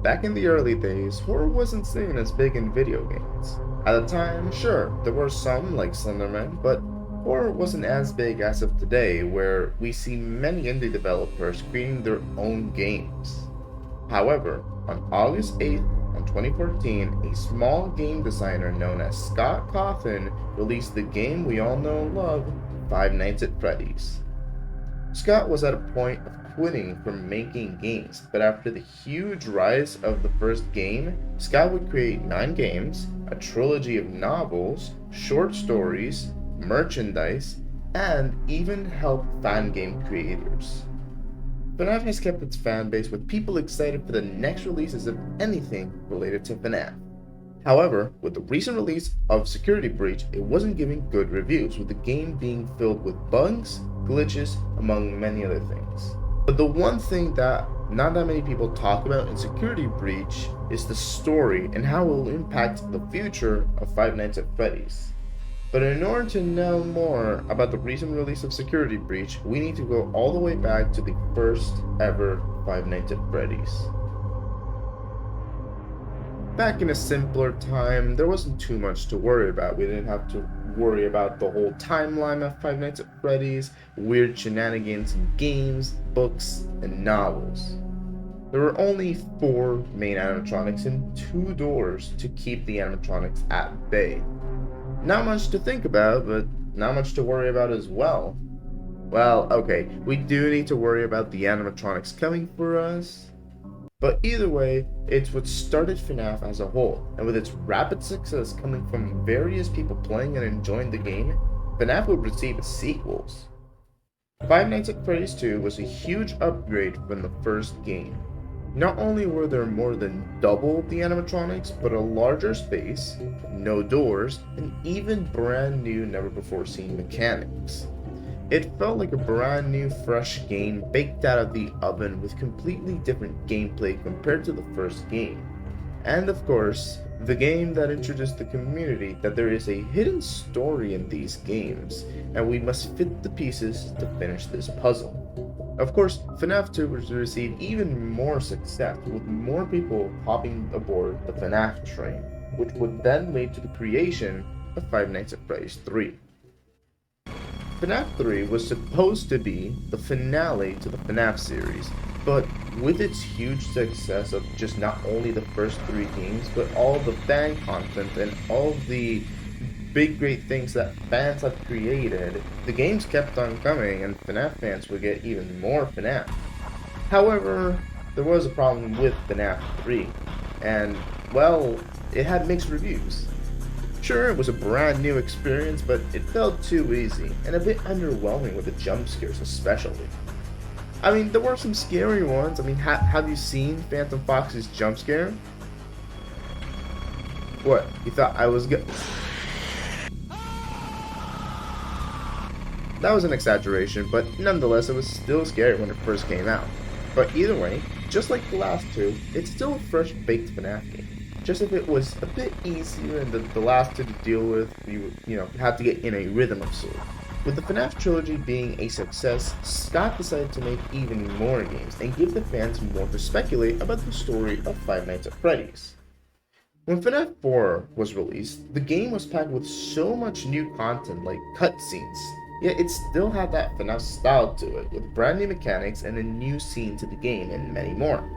Back in the early days, horror wasn't seen as big in video games. At the time, sure, there were some like Slenderman, but horror wasn't as big as of today, where we see many indie developers creating their own games. However, on August 8th, 2014, a small game designer known as Scott Cawthon released the game we all know and love, Five Nights at Freddy's. Scott was at a point of quitting from making games, but after the huge rise of the first game, Scott would create 9 games, a trilogy of novels, short stories, merchandise, and even help fan game creators. FNAF has kept its fan base with people excited for the next releases of anything related to FNAF. However, with the recent release of Security Breach, it wasn't giving good reviews, with the game being filled with bugs, glitches, among many other things. But the one thing that not that many people talk about in Security Breach is the story and how it will impact the future of Five Nights at Freddy's. But in order to know more about the recent release of Security Breach, we need to go all the way back to the first ever Five Nights at Freddy's. Back in a simpler time, there wasn't too much to worry about. We didn't have to worry about the whole timeline of Five Nights at Freddy's, weird shenanigans in games, books, and novels. There were only 4 main animatronics and 2 doors to keep the animatronics at bay. Not much to think about, but not much to worry about as well. Well, okay, we do need to worry about the animatronics coming for us. But either way, it's what started FNAF as a whole, and with its rapid success coming from various people playing and enjoying the game, FNAF would receive sequels. Five Nights at Freddy's 2 was a huge upgrade from the first game. Not only were there more than double the animatronics, but a larger space, no doors, and even brand new never before seen mechanics. It felt like a brand new fresh game baked out of the oven with completely different gameplay compared to the first game. And of course, the game that introduced the community that there is a hidden story in these games, and we must fit the pieces to finish this puzzle. Of course, FNAF 2 would receive even more success, with more people hopping aboard the FNAF train, which would then lead to the creation of Five Nights at Freddy's 3. FNAF 3 was supposed to be the finale to the FNAF series, but with its huge success of just not only the first 3 games, but all the fan content and all the big great things that fans have created, the games kept on coming and FNAF fans would get even more FNAF. However, there was a problem with FNAF 3, and well, it had mixed reviews. Sure, it was a brand new experience, but it felt too easy, and a bit underwhelming with the jump scares especially. I mean, there were some scary ones. I mean, have you seen Phantom Fox's jump scare? What, you thought I was good? That was an exaggeration, but nonetheless, it was still scary when it first came out. But either way, just like the last 2, it's still a fresh-baked FNAF game. Just if it was a bit easier and the last 2 to deal with, you had to get in a rhythm of sorts. With the FNAF trilogy being a success, Scott decided to make even more games and give the fans more to speculate about the story of Five Nights at Freddy's. When FNAF 4 was released, the game was packed with so much new content like cutscenes, yet it still had that FNAF style to it, with brand new mechanics and a new scene to the game and many more.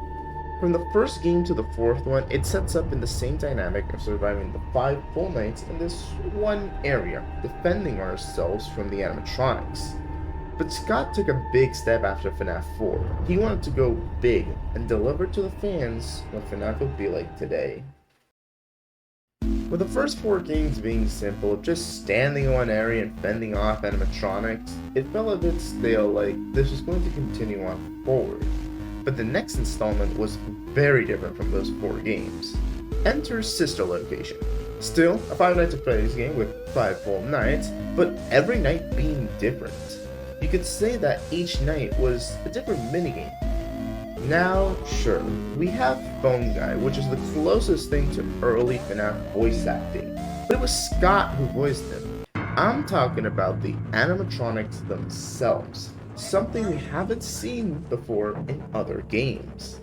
From the first game to the 4th one, it sets up in the same dynamic of surviving the 5 full nights in this one area, defending ourselves from the animatronics. But Scott took a big step after FNAF 4. He wanted to go big and deliver to the fans what FNAF would be like today. With the first 4 games being simple, just standing in one area and fending off animatronics, it felt a bit stale, like this was going to continue on forward. But the next installment was very different from those 4 games. Enter Sister Location. Still, a Five Nights at Freddy's game with 5 full nights, but every night being different. You could say that each night was a different minigame. Now, sure, we have Phone Guy, which is the closest thing to early FNAF voice acting, but it was Scott who voiced him. I'm talking about the animatronics themselves, something we haven't seen before in other games.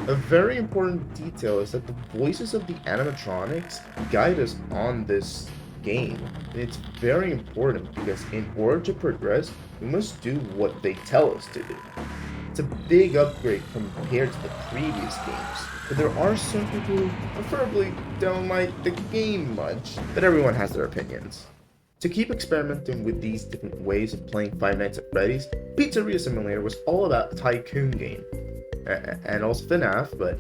A very important detail is that the voices of the animatronics guide us on this game. And it's very important because in order to progress, we must do what they tell us to do. It's a big upgrade compared to the previous games, but there are some people who preferably don't like the game much, but everyone has their opinions. To keep experimenting with these different ways of playing Five Nights at Freddy's, Pizzeria Simulator was all about tycoon game, and also FNAF, but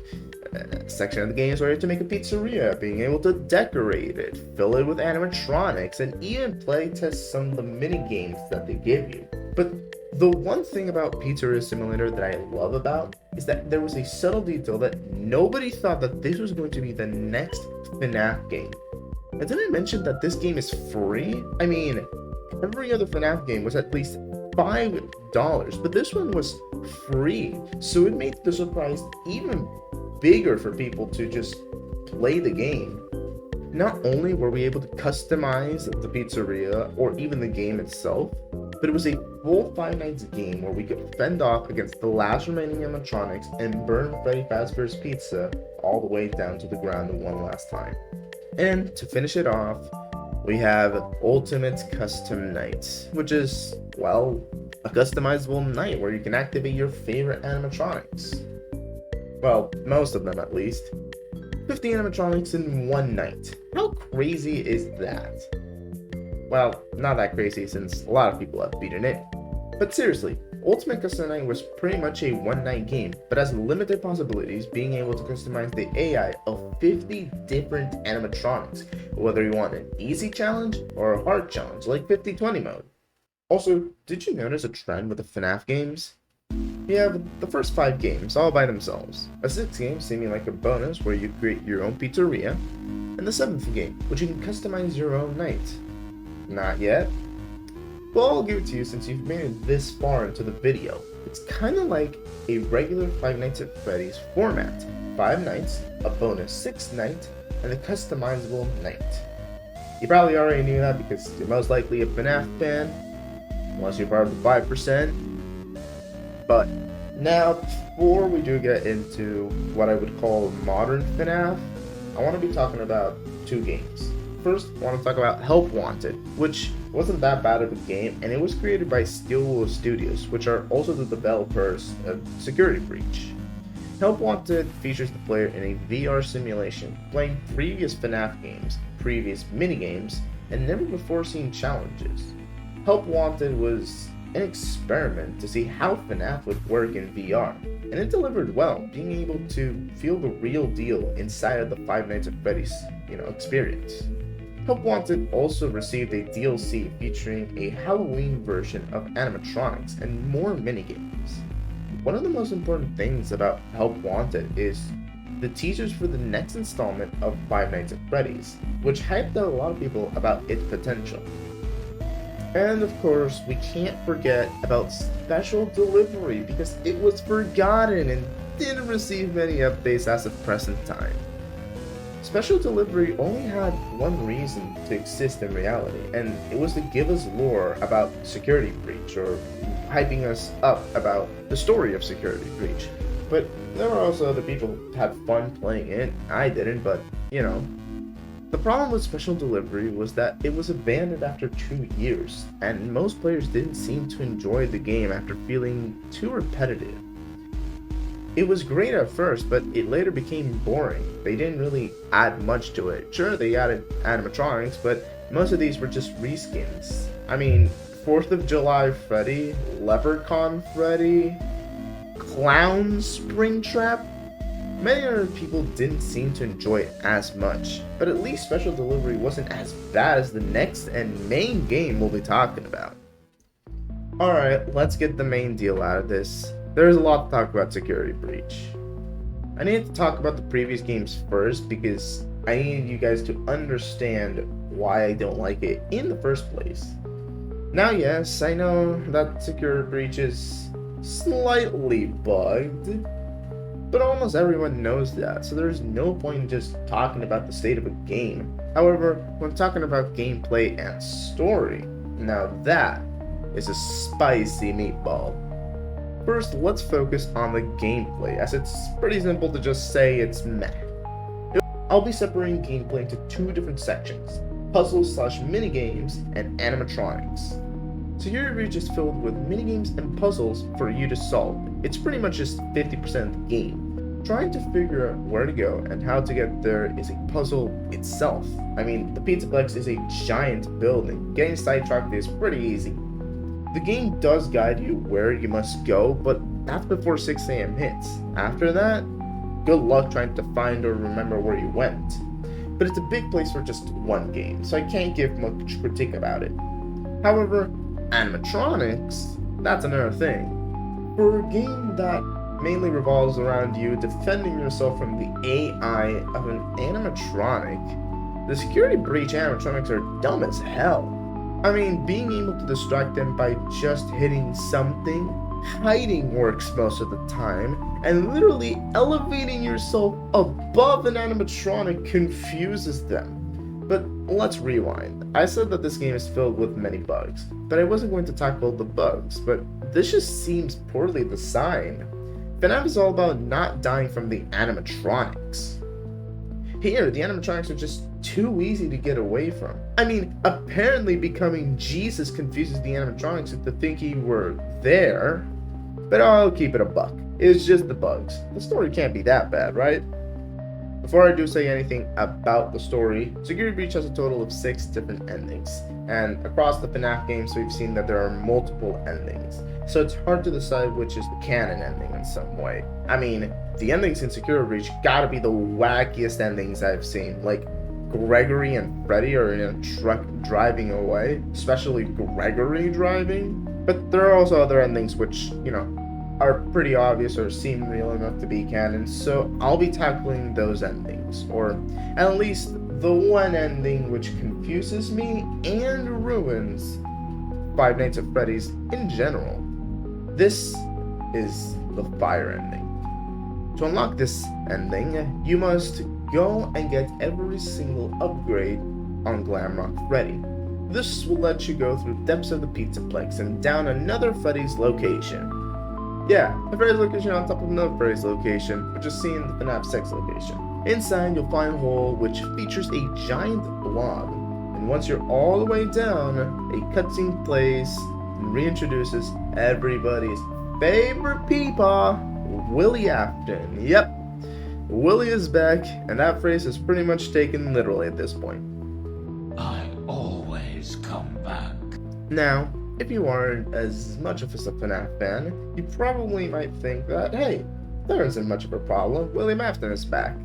a section of the game is where you have to make a pizzeria, being able to decorate it, fill it with animatronics, and even play test some of the mini games that they give you. But the one thing about Pizzeria Simulator that I love about is that there was a subtle detail that nobody thought that this was going to be the next FNAF game. And did I mention that this game is free? I mean, every other FNAF game was at least $5, but this one was free. So it made the surprise even bigger for people to just play the game. Not only were we able to customize the pizzeria or even the game itself, but it was a full Five Nights game where we could fend off against the last remaining animatronics and burn Freddy Fazbear's Pizza all the way down to the ground one last time. And to finish it off, we have Ultimate Custom Night, which is, well, a customizable night where you can activate your favorite animatronics. Well, most of them at least. 50 animatronics in one night. How crazy is that? Well, not that crazy since a lot of people have beaten it. But seriously, Ultimate Custom Night was pretty much a one-night game, but has limited possibilities, being able to customize the AI of 50 different animatronics, whether you want an easy challenge or a hard challenge like 50-20 mode. Also, did you notice a trend with the FNAF games? You have the first 5 games all by themselves, a 6th game seeming like a bonus where you create your own pizzeria, and the 7th game, which you can customize your own night. Not yet? Well, I'll give it to you since you've made it this far into the video. It's kind of like a regular Five Nights at Freddy's format. 5 nights, a bonus 6th night, and a customizable night. You probably already knew that because you're most likely a FNAF fan, unless you're part of the 5%. But now, before we do get into what I would call modern FNAF, I want to be talking about 2 games. First, I want to talk about Help Wanted, which wasn't that bad of a game, and it was created by Steelwood Studios, which are also the developers of Security Breach. Help Wanted features the player in a VR simulation, playing previous FNAF games, previous minigames, and never before seen challenges. Help Wanted was an experiment to see how FNAF would work in VR, and it delivered well, being able to feel the real deal inside of the Five Nights at Freddy's, experience. Help Wanted also received a DLC featuring a Halloween version of animatronics and more minigames. One of the most important things about Help Wanted is the teasers for the next installment of Five Nights at Freddy's, which hyped out a lot of people about its potential. And of course, we can't forget about Special Delivery because it was forgotten and didn't receive many updates as of present time. Special Delivery only had one reason to exist in reality, and it was to give us lore about Security Breach, or hyping us up about the story of Security Breach. But there were also other people who had fun playing it. I didn't, but The problem with Special Delivery was that it was abandoned after 2 years, and most players didn't seem to enjoy the game after feeling too repetitive. It was great at first, but it later became boring. They didn't really add much to it. Sure, they added animatronics, but most of these were just reskins. I mean, 4th of July Freddy, Leprechaun Freddy, Clown Springtrap. Many other people didn't seem to enjoy it as much, but at least Special Delivery wasn't as bad as the next and main game we'll be talking about. Alright, let's get the main deal out of this. There's a lot to talk about Security Breach. I need to talk about the previous games first because I need you guys to understand why I don't like it in the first place. Now yes, I know that Security Breach is slightly bugged, but almost everyone knows that, so there's no point in just talking about the state of a game. However, when talking about gameplay and story, now that is a spicy meatball. First, let's focus on the gameplay, as it's pretty simple to just say it's meh. I'll be separating gameplay into two different sections: puzzles slash minigames and animatronics. Security Breach is filled with minigames and puzzles for you to solve. It's pretty much just 50% of the game. Trying to figure out where to go and how to get there is a puzzle itself. I mean, the Pizzaplex is a giant building. Getting sidetracked is pretty easy. The game does guide you where you must go, but that's before 6 a.m. hits. After that, good luck trying to find or remember where you went. But it's a big place for just one game, so I can't give much critique about it. However, animatronics, that's another thing. For a game that mainly revolves around you defending yourself from the AI of an animatronic, the Security Breach animatronics are dumb as hell. I mean, being able to distract them by just hitting something, hiding works most of the time, and literally elevating yourself above an animatronic confuses them. But let's rewind. I said that this game is filled with many bugs, but I wasn't going to tackle the bugs, but this just seems poorly designed. FNAF is all about not dying from the animatronics. Here, the animatronics are just too easy to get away from. I mean, apparently becoming Jesus confuses the animatronics into thinking we're there, but I'll keep it a buck. It's just the bugs. The story can't be that bad, right? Before I do say anything about the story, Security Breach has a total of 6 different endings, and across the FNAF games we've seen that there are multiple endings, so it's hard to decide which is the canon ending in some way. I mean, the endings in Security Breach gotta be the wackiest endings I've seen, like Gregory and Freddy are in a truck driving away, especially Gregory driving, but there are also other endings which, are pretty obvious or seem real enough to be canon, so I'll be tackling those endings, or at least the one ending which confuses me and ruins Five Nights at Freddy's in general. This is the fire ending. To unlock this ending, you must go and get every single upgrade on Glamrock Freddy. This will let you go through depths of the Pizzaplex and down another Freddy's location. Yeah, a Freddy's location on top of another Freddy's location, which is seen in the FNAF 6 location. Inside, you'll find a hole which features a giant blob, and once you're all the way down, a cutscene plays and reintroduces everybody's favorite peepaw, Willie Afton. Yep, Willie is back, and that phrase is pretty much taken literally at this point. I always come back. Now, if you aren't as much of a FNAF fan, you probably might think that, hey, there isn't much of a problem, William Afton is back.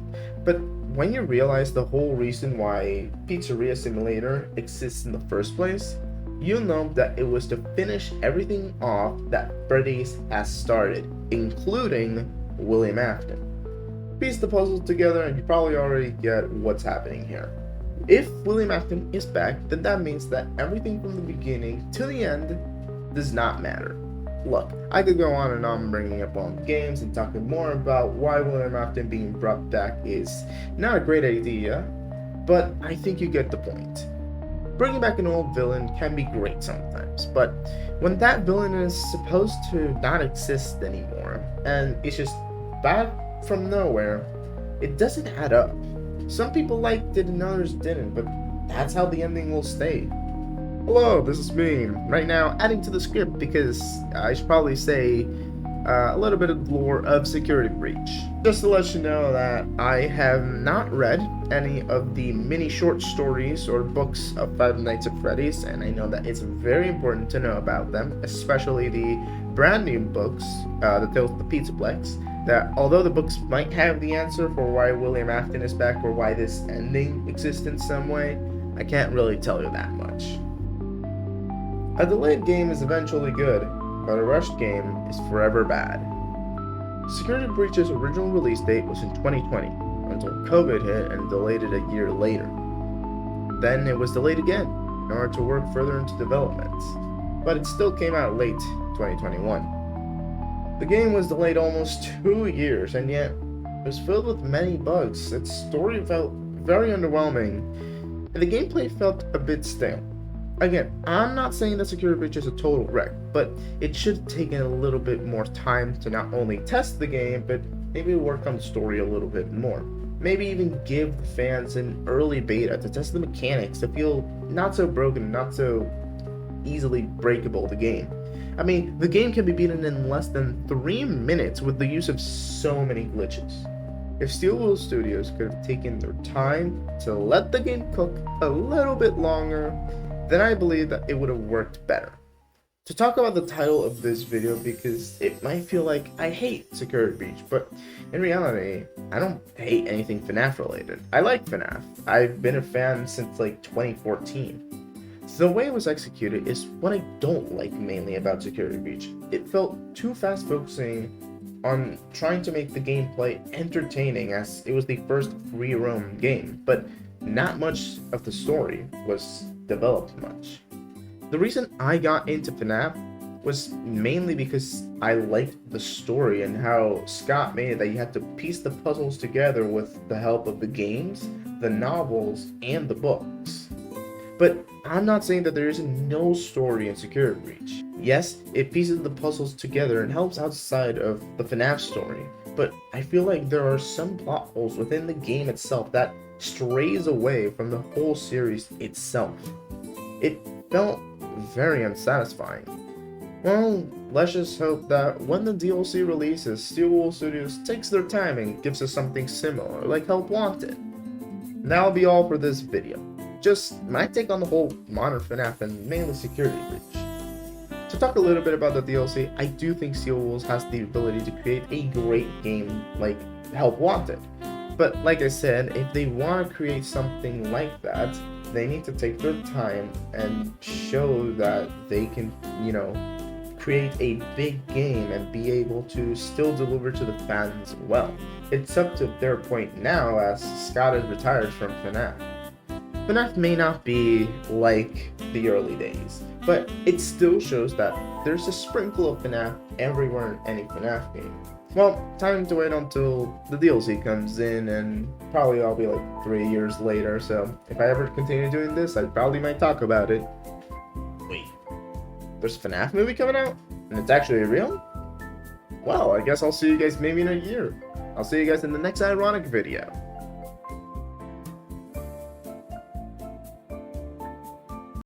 But when you realize the whole reason why Pizzeria Simulator exists in the first place, you'll know that it was to finish everything off that Freddy's has started, including William Afton. Piece the puzzle together and you probably already get what's happening here. If William Afton is back, then that means that everything from the beginning to the end does not matter. Look, I could go on and on bringing up all the games and talking more about why William Afton being brought back is not a great idea, but I think you get the point. Bringing back an old villain can be great sometimes, but when that villain is supposed to not exist anymore, and it's just back from nowhere, it doesn't add up. Some people liked it and others didn't, but that's how the ending will stay. Hello, this is me, right now adding to the script because I should probably say a little bit of lore of Security Breach. Just to let you know that I have not read any of the mini short stories or books of Five Nights at Freddy's, and I know that it's very important to know about them, especially the brand new books, The Tales of the Pizzaplex, that although the books might have the answer for why William Afton is back or why this ending exists in some way, I can't really tell you that much. A delayed game is eventually good, but a rushed game is forever bad. Security Breach's original release date was in 2020, until COVID hit and delayed it a year later. Then it was delayed again, in order to work further into development, but it still came out late 2021. The game was delayed almost 2 years, and yet it was filled with many bugs. Its story felt very underwhelming, and the gameplay felt a bit stale. Again, I'm not saying that Security Breach is a total wreck, but it should have taken a little bit more time to not only test the game, but maybe work on the story a little bit more. Maybe even give the fans an early beta to test the mechanics to feel not so broken, not so easily breakable the game. I mean, the game can be beaten in less than 3 minutes with the use of so many glitches. If Steelwool Studios could have taken their time to let the game cook a little bit longer, then I believe that it would have worked better. To talk about the title of this video, because it might feel like I hate Security Breach, but in reality, I don't hate anything FNAF related. I like FNAF. I've been a fan since like 2014. The way it was executed is what I don't like mainly about Security Breach. It felt too fast focusing on trying to make the gameplay entertaining as it was the first free roam game, but not much of the story was developed much. The reason I got into FNAF was mainly because I liked the story and how Scott made it that you had to piece the puzzles together with the help of the games, the novels, and the books. But I'm not saying that there is no story in Security Breach. Yes, it pieces the puzzles together and helps outside of the FNAF story, but I feel like there are some plot holes within the game itself that strays away from the whole series itself. It felt very unsatisfying. Well, let's just hope that when the DLC releases, Steelwool Studios takes their time and gives us something similar, like Help Wanted. And that'll be all for this video. Just my take on the whole modern FNAF and mainly Security Breach. To talk a little bit about the DLC, I do think Steelwool has the ability to create a great game like Help Wanted. But like I said, if they want to create something like that, they need to take their time and show that they can, create a big game and be able to still deliver to the fans well. It's up to their point now as Scott is retired from FNAF. FNAF may not be like the early days, but it still shows that there's a sprinkle of FNAF everywhere in any FNAF game. Well, time to wait until the DLC comes in, and probably I'll be like 3 years later, so if I ever continue doing this, I probably might talk about it. Wait, there's a FNAF movie coming out? And it's actually real? Well, I guess I'll see you guys maybe in a year. I'll see you guys in the next ironic video.